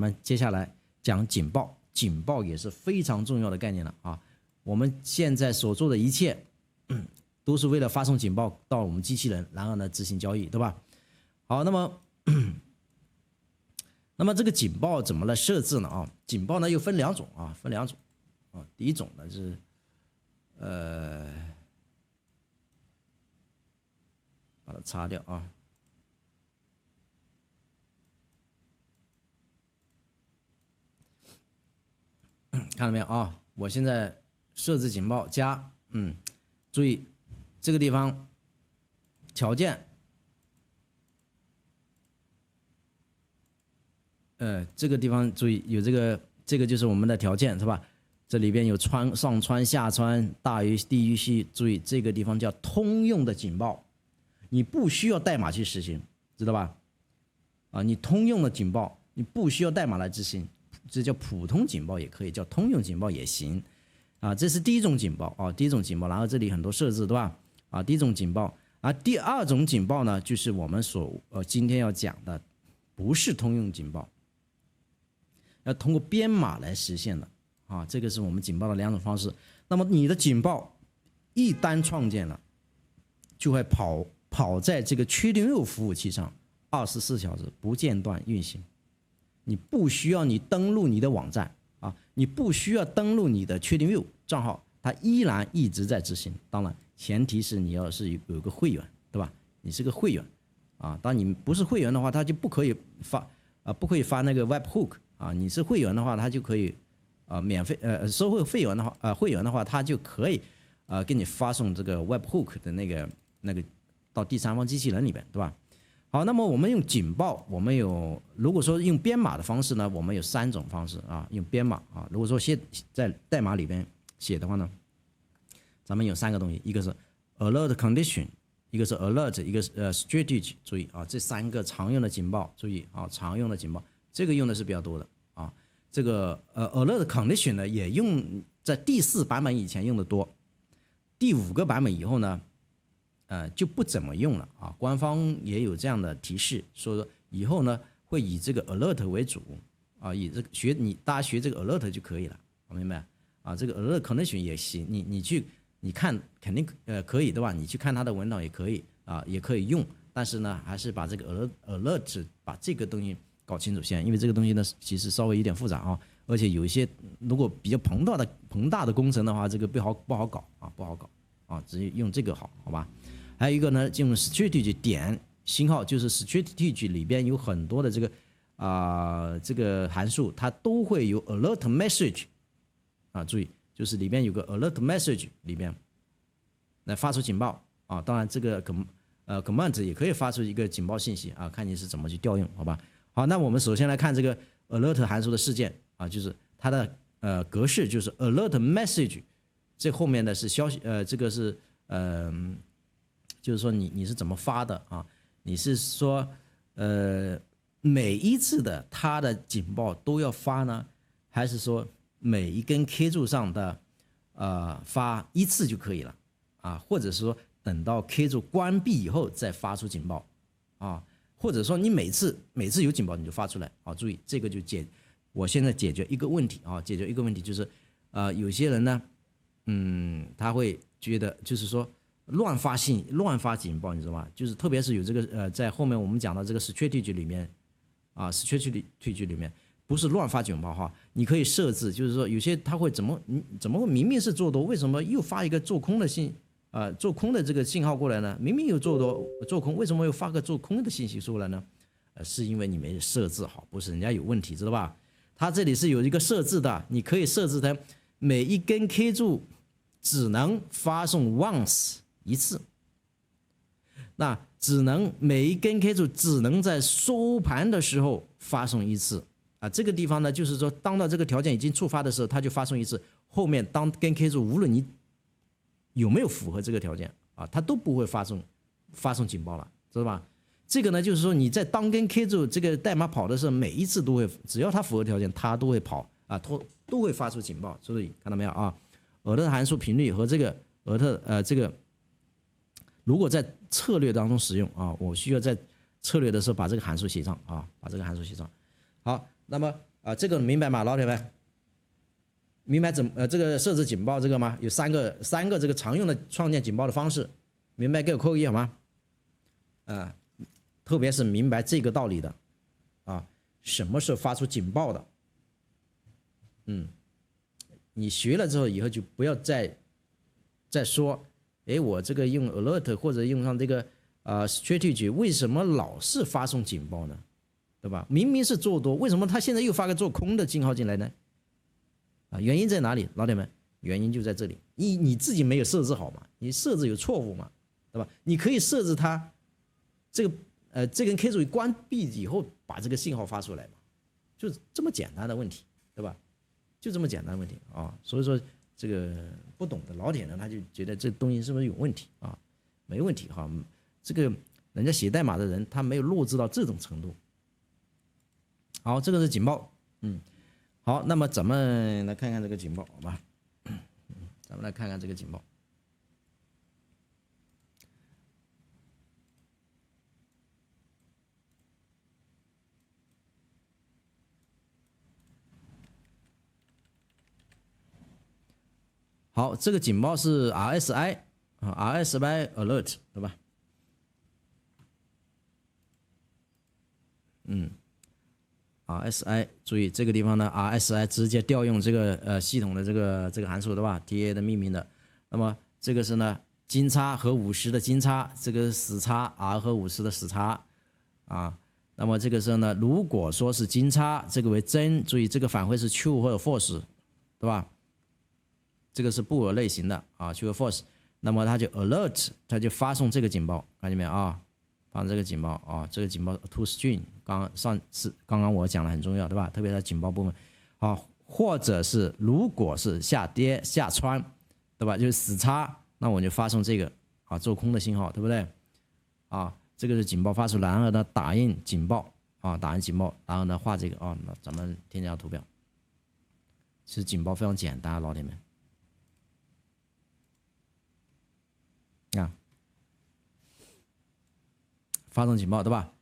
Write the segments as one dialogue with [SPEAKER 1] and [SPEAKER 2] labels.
[SPEAKER 1] 我们接下来讲警报，警报也是非常重要的概念了啊。我们现在所做的一切，都是为了发送警报到我们机器人，然后呢执行交易，对吧？好，那么这个警报怎么来设置呢？啊，警报呢又分两种啊，第一种呢是把它擦掉啊。看到没有啊？我现在设置警报加，注意这个地方条件，这个地方注意有这个就是我们的条件是吧？这里边有上穿、下穿、大于、低于系，注意这个地方叫通用的警报，你不需要代码去实行，知道吧？啊，你通用的警报，你不需要代码来执行。这叫普通警报也可以，叫通用警报也行，啊，这是第一种警报啊，第一种警报，然后这里很多设置，对吧？啊，第一种警报，啊，第二种警报呢，就是我们今天要讲的，不是通用警报，要通过编码来实现的，啊，这个是我们警报的两种方式。那么你的警报一旦创建了，就会跑在这个确定用户服务器上，24小时不间断运行。你不需要你登录你的网站啊，你不需要登录你的确定 view 账号，它依然一直在执行。当然，前提是你要是有个会员，对吧？你是个会员啊，当你不是会员的话，它就不可以发那个 webhook 啊。你是会员的话，它就可以免费收会员的话会员的话，它就可以给你发送这个 webhook 的那个到第三方机器人里边，对吧？好，那么我们用警报，我们如果说用编码的方式呢，我们有3种方式啊，用编码啊。如果说在代码里边写的话呢，咱们有3个东西，一个是 alert condition， 一个是 alert， 一个是strategy。注意啊，这3个常用的警报，注意啊，常用的警报，这个用的是比较多的啊。这个alert condition 呢，也用在第4版本以前用的多，第5个版本以后呢，就不怎么用了啊，官方也有这样的提示，说以后呢会以这个 alert 为主啊，以这个大家学这个 alert 就可以了，明白啊？这个 alert condition 也行，你看肯定可以对吧？你去看它的文档也可以啊，也可以用，但是呢还是把这个 alert 把这个东西搞清楚先，因为这个东西呢其实稍微有点复杂啊，而且有一些如果比较庞大的工程的话，这个不好搞啊，直接用这个好吧？还有一个呢，进入 strategy 点星号，就是 strategy 里边有很多的这个函数，它都会有 alert message 啊，注意，就是里边有个 alert message 里边来发出警报啊。当然这个command 也可以发出一个警报信息啊，看你是怎么去调用，好吧？好，那我们首先来看这个 alert 函数的事件啊，就是它的格式就是 alert message， 这后面的是消息这个是就是说你是怎么发的啊？你是说每一次的它的警报都要发呢，还是说每一根 K 柱上的发一次就可以了啊？或者是说等到 K 柱关闭以后再发出警报啊？或者说你每次有警报你就发出来啊？注意这个就我现在解决一个问题啊，解决一个问题就是有些人呢他会觉得就是说乱发警报，你知道吗？就是特别是有这个在后面我们讲到这个 strategy 里面啊 strategy 里面不是乱发警报哈，你可以设置，就是说有些他会怎么会明明是做多，为什么又发一个做空的做空的这个信号过来呢？明明有做多做空，为什么又发个做空的信息出来呢？是因为你没设置好，不是人家有问题，知道吧？它这里是有一个设置的，你可以设置成每一根 K 柱只能发送 once。一次，那每一根 K 柱只能在收盘的时候发送一次啊。这个地方呢，就是说，当到这个条件已经触发的时候，它就发送一次。后面当根 K 柱无论你有没有符合这个条件啊，它都不会发送警报了，知道吧？这个呢，就是说你在当根 K 柱这个代码跑的时候，每一次都会，只要它符合条件，它都会跑啊，都会发出警报。所以看到没有啊？alert函数频率和这个alert这个。如果在策略当中使用啊，我需要在策略的时候把这个函数写上啊，把这个函数写上。好，那么这个明白吗，老铁们？明白这个设置警报这个吗？有三个这个常用的创建警报的方式，明白给我扣一好吗？特别是明白这个道理的什么是发出警报的？你学了之后以后就不要再说，我这个用 alert 或者用上这个strategy 为什么老是发送警报呢？对吧？明明是做多，为什么他现在又发个做空的信号进来呢？原因在哪里，老铁们？原因就在这里，你自己没有设置好嘛，你设置有错误嘛，对吧？你可以设置它这根 K 柱关闭以后把这个信号发出来嘛，就是这么简单的问题，对吧？就这么简单的问题所以说这个不懂的老铁呢，他就觉得这东西是不是有问题没问题这个人家写代码的人他没有弱智到这种程度。好，这个是警报，好，那么咱们来看看这个警报，好吧？咱们来看看这个警报。好，这个警报是 RSI alert 对吧？RSI 注意这个地方呢 ，RSI 直接调用这个系统的这个函数对吧 ？TA 的命名的。那么这个是呢金叉和50的金叉，这个死叉 R 和50的死叉那么这个时候呢，如果说是金叉，这个为真，注意这个返回是 true 或者 false 对吧？这个是布尔类型的true or false， 那么它就 alert， 它就发送这个警报，看见没有发送这个警报这个警报 to string， 刚刚我讲的很重要对吧？特别是警报部分或者是如果是下跌下穿对吧？就是死叉，那我就发送这个做空的信号，对不对这个是警报发出，然后呢打印警报打印警报，然后呢画这个那咱们添加图表。其实警报非常简单，老铁们。发送警报对吧？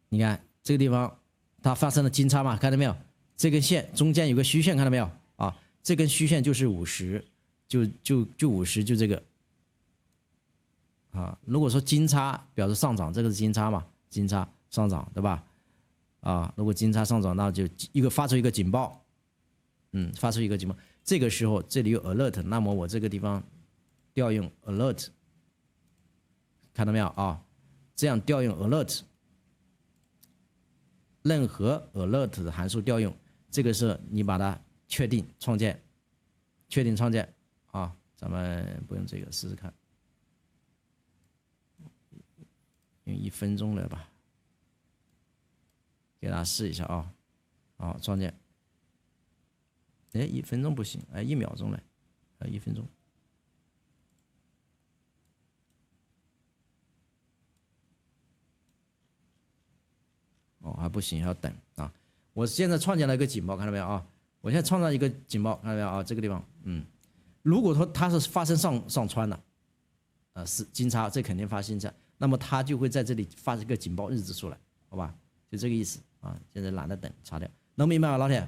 [SPEAKER 1] 你看这个地方它发生了金叉嘛，看到没有？这根线中间有个虚线，看到没有这根虚线就是50，就50，就这个如果说金叉表示上涨，这个是金叉嘛，金叉上涨对吧？如果金叉上涨，那就发出一个警报，发出一个警报。这个时候这里有 alert， 那么我这个地方调用 alert， 看到没有这样调用 alert， 任何 alert 的函数调用，这个是你把它确定创建咱们不用这个试试看，用1分钟来吧，给大家试一下创建。1分钟不行，1秒钟来，1分钟。还不行，还要等我现在创建了一个警报，看到没有我现在创造一个警报，看到没有这个地方，如果说它是发生上穿的，是金叉，这肯定发金叉，那么它就会在这里发一个警报日志出来，好吧？就这个意思现在懒得等，擦掉，能明白吗，老铁？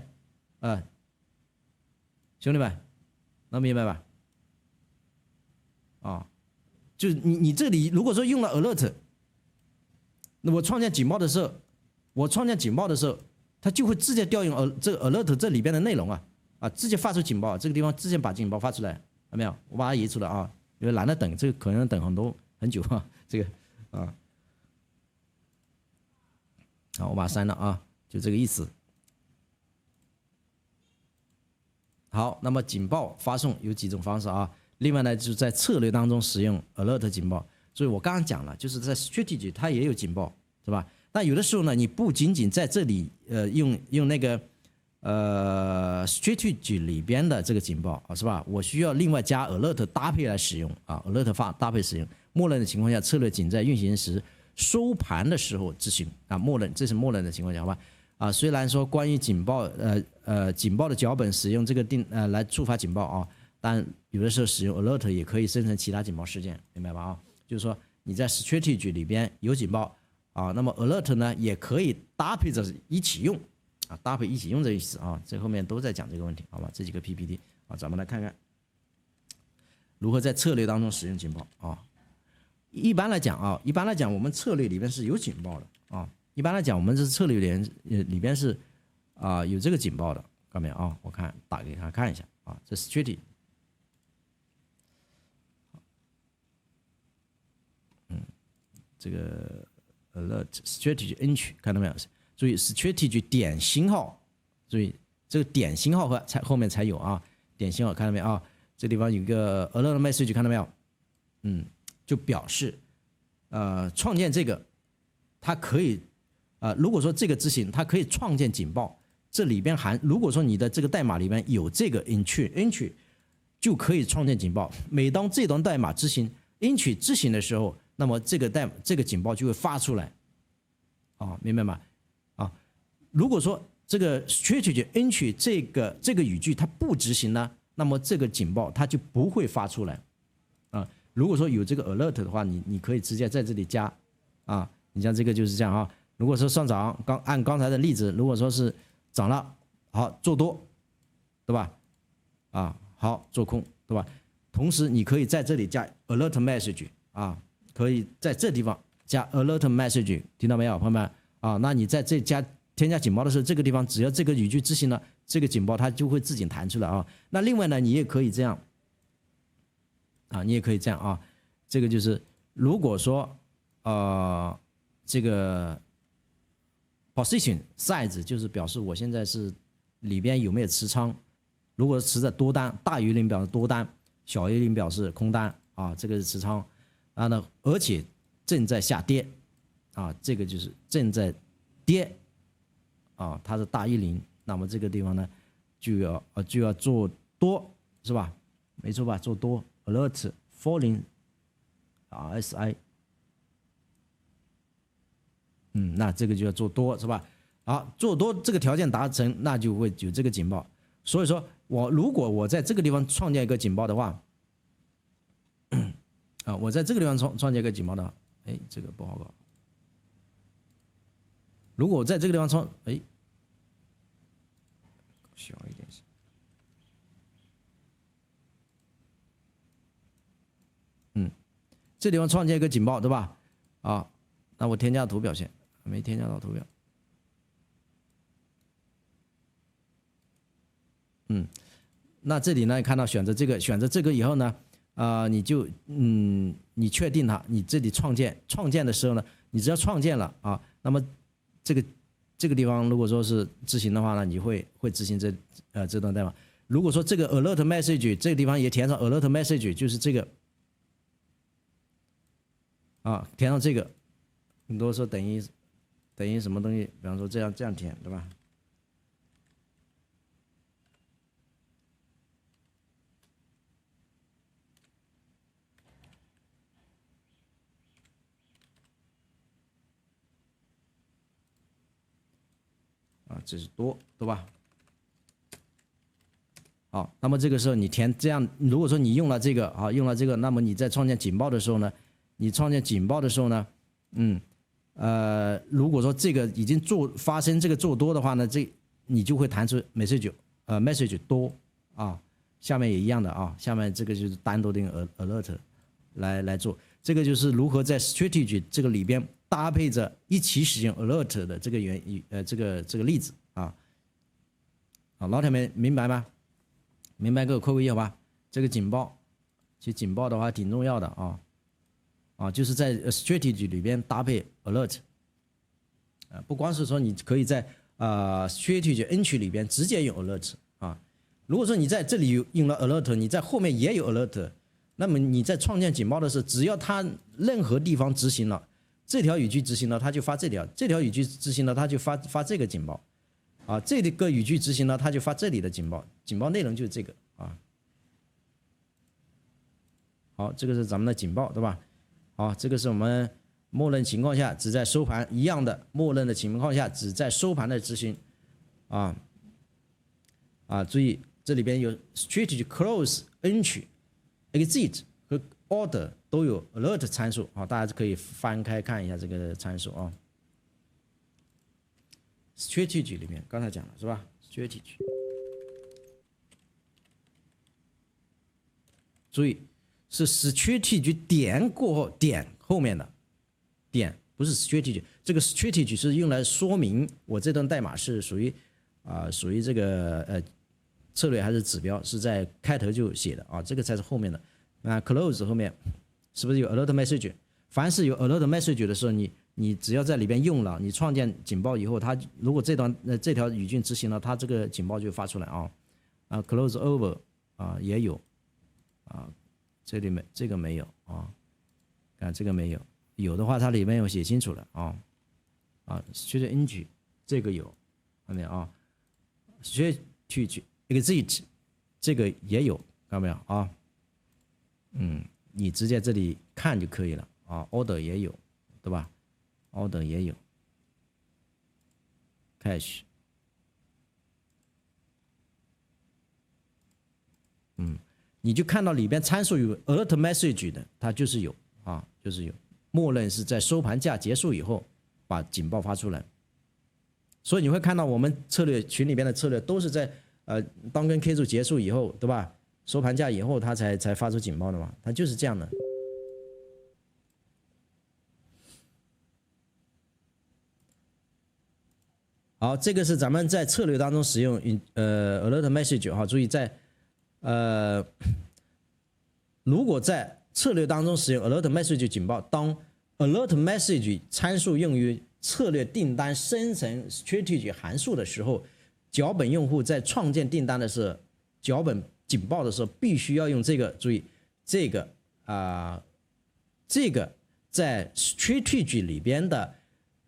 [SPEAKER 1] 兄弟们，能明白吧？就是你这里如果说用了 alert， 那我创建警报的时候，它就会直接调用这个 alert 这里边的内容直接发出警报，这个地方直接把警报发出来，有没有？我把它移出来因为懒得等，这个可能等很久这个好，我把它删了就这个意思。好，那么警报发送有几种方式另外呢，就是在策略当中使用 alert 警报。所以我刚刚讲了，就是在 strategy 它也有警报，是吧？但有的时候呢，你不仅仅在这里用那个strategy 里边的这个警报是吧？我需要另外加 alert 搭配来使用alert 搭配使用。默认的情况下，策略仅在运行时收盘的时候执行这是默认的情况下，好吧？虽然说关于警报警报的脚本使用这个来触发警报但有的时候使用 alert 也可以生成其他警报事件，明白吧就是说你在 strategy 里边有警报啊，那么 alert 呢也可以搭配着一起用啊，搭配一起用这意思啊，这后面都在讲这个问题，好吧？这几个 PPT 啊，咱们来看看如何在策略当中使用警报啊。一般来讲啊，我们策略里边是有警报的啊。一般来讲，我们这策略里边是有这个警报的，看到没有啊？我看打给他看一下啊，这 strategy， 这个 alert strategy entry 看到没有？注意 strategy 点星号，注意这个点星号后面才有啊，点星号看到没有啊？这地方有一个 alert message 看到没有？就表示创建这个，它可以如果说这个执行，它可以创建警报，这里边如果说你的这个代码里边有这个 entry 就可以创建警报。每当这段代码执行 entry 执行的时候，那么这个警报就会发出来，啊，明白吗？啊，如果说这个 strategy entry 这个语句它不执行呢，那么这个警报它就不会发出来，啊。如果说有这个 alert 的话，你可以直接在这里加，啊，你像这个就是这样啊。如果说上涨，按刚才的例子，如果说是涨了，好做多，对吧？啊，好做空，对吧？同时你可以在这里加 alert message 啊，可以在这地方加 alert message， 听到没有，朋友们啊？那你在这添加警报的时候，这个地方只要这个语句执行了，这个警报它就会自己弹出来啊。那另外呢，你也可以这样。你也可以这样啊，这个就是如果说这个 position size 就是表示我现在是里边有没有持仓，如果持在多单，大于0表示多单，小于0表示空单啊，这个是持仓啊，那而且正在下跌啊，这个就是正在跌啊，它是大于0，那么这个地方呢就要做多是吧？没错吧？做多。alert falling RSI， 那这个就要做多是吧？好，做多这个条件达成，那就会有这个警报。所以说如果我在这个地方创建一个警报的话，我在这个地方创建一个警报的话，这个不好搞。如果我在这个地方小一点。这地方创建一个警报，对吧？啊，那我添加图表现没添加到图表。那这里呢，看到选择这个以后呢，你确定它，你这里创建的时候呢，你只要创建了啊，那么这个地方如果说是执行的话呢，你会执行这段代码。如果说这个 alert message 这个地方也填上 alert message， 就是这个。填上这个，很多说等于什么东西？比方说这样填，对吧？这是多，对吧？好，那么这个时候你填这样，如果说你用了这个，那么你在创建警报的时候呢？如果说这个已经发生这个做多的话呢，你就会弹出 message 多啊，下面也一样的啊，下面这个就是单独的 alert 来做，这个就是如何在 strategy 这个里边搭配着一起使用 alert 的这个这个例子啊。好，老铁们明白吗？明白给我扣个一好吧？这个警报，其实警报的话挺重要的啊。就是在 strategy 里边搭配 alert， 不光是说你可以在strategy entry 里边直接用 alert 啊。如果说你在这里用了 alert， 你在后面也有 alert， 那么你在创建警报的时候，只要它任何地方执行了这条语句执行了，它就发这条语句执行了，它就发这个警报啊。这个语句执行了，它就发这里的警报，警报内容就是这个啊。好，这个是咱们的警报，对吧？好，这个是我们默认情况下只在收盘一样的，默认的情况下只在收盘的执行，注意这里边有 strategy close、entry、exit 和 order 都有 alert 参数，大家可以翻开看一下这个参数啊。strategy 里面刚才讲了是吧 ？strategy， 注意是 strategy 点过后点后面的点，不是 strategy。这个 strategy 是用来说明我这段代码是属于这个策略还是指标，是在开头就写的啊，这个才是后面的。close 后面是不是有 alert message？ 凡是有 alert message 的时候，你只要在里边用了，你创建警报以后，它如果这条语句执行了，它这个警报就发出来close over 也有这里面这个没有看这个没有，有的话它里面有写清楚了strategy 这个有看到没有strategy exit 这个也有看到没有你直接这里看就可以了order 也有对吧 order 也有 cache 你就看到里边参数有 alert message 的，它就是有就是有，默认是在收盘价结束以后把警报发出来。所以你会看到我们策略群里边的策略都是在当根 K 柱结束以后，对吧？收盘价以后它才发出警报的嘛，它就是这样的。好，这个是咱们在策略当中使用alert message 注意在如果在策略当中使用 alert message 警报，当 alert message 参数用于策略订单生成 strategy 函数的时候，脚本用户在创建订单的时候，脚本警报的时候，必须要用这个，注意这个在 strategy 里边的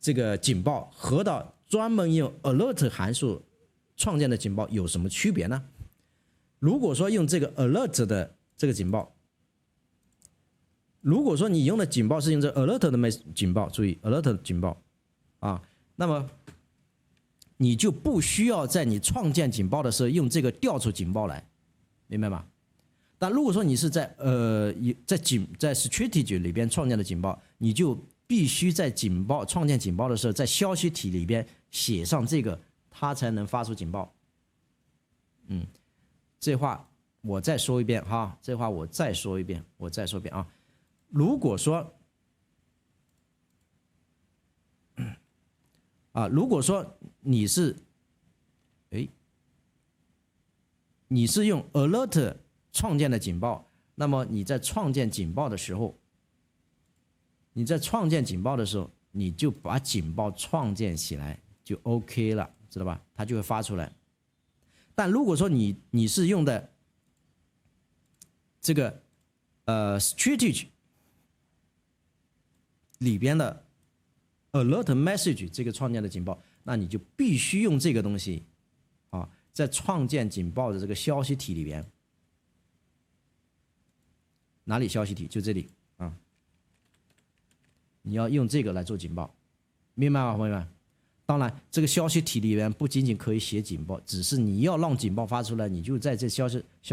[SPEAKER 1] 这个警报和到专门用 alert 函数创建的警报有什么区别呢？如果说用这个 alert 的这个警报，如果说你用的警报是用这 alert 的警报，注意 alert 警报那么你就不需要在你创建警报的时候用这个调出警报来，明白吗？但如果说你是在strategy 里边创建的警报，你就必须在创建警报的时候，在消息体里边写上这个，它才能发出警报。这话我再说一遍这话我再说一遍如果说你是用 alert 创建的警报，那么你在创建警报的时候，你就把警报创建起来就 OK 了，知道吧？它就会发出来。但如果说你是用的这个strategy 里边的 alert message 这个创建的警报，那你就必须用这个东西在创建警报的这个消息体里边，哪里消息体？就这里你要用这个来做警报，明白吗，朋友们？当然，这个消息体里边不仅仅可以写警报，只是你要让警报发出来，你就在这消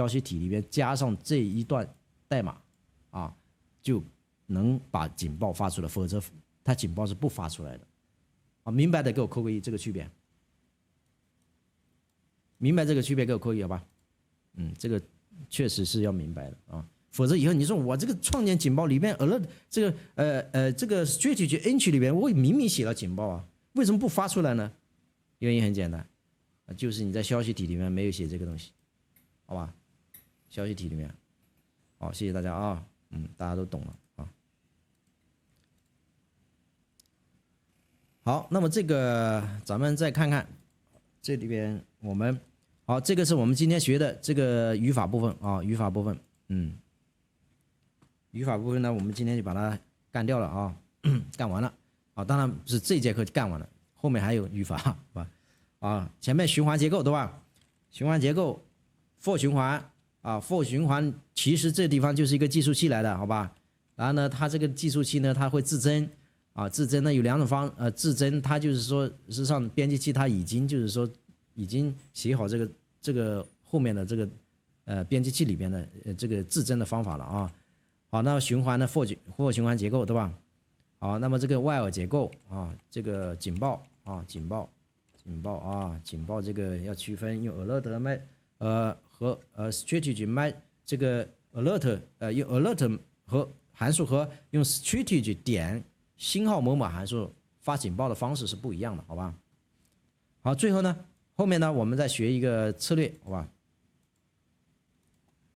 [SPEAKER 1] 息体里边加上这一段代码就能把警报发出来，否则它警报是不发出来的明白的给我扣个一，这个区别。明白这个区别给我扣一好吧？这个确实是要明白的否则以后你说我这个创建警报里边alert这个strategy entry 里边我明明写了警报为什么不发出来呢？原因很简单就是你在消息体里面没有写这个东西，好吧？消息体里面，好，谢谢大家大家都懂了好，那么这个咱们再看看这里边我们好，这个是我们今天学的这个语法部分语法部分呢，我们今天就把它干掉了干完了当然是这节课干完了，后面还有语法是吧？前面循环结构对吧？循环结构 for 循环for 循环其实这地方就是一个计数器来的，好吧？然后呢，它这个计数器呢，它会自增自增呢有两种自增，它就是说实际上编辑器它已经写好这个后面的这个编辑器里边的这个自增的方法了好，那循环的 for 循环结构对吧？好，那么这个 while 结构这个警报警报啊，警报这个要区分用 alert match 和strategy match 这个 alert 用 alert 和函数和用 strategy 点星号某某函数发警报的方式是不一样的，好吧？好，最后呢，后面呢我们再学一个策略，好吧？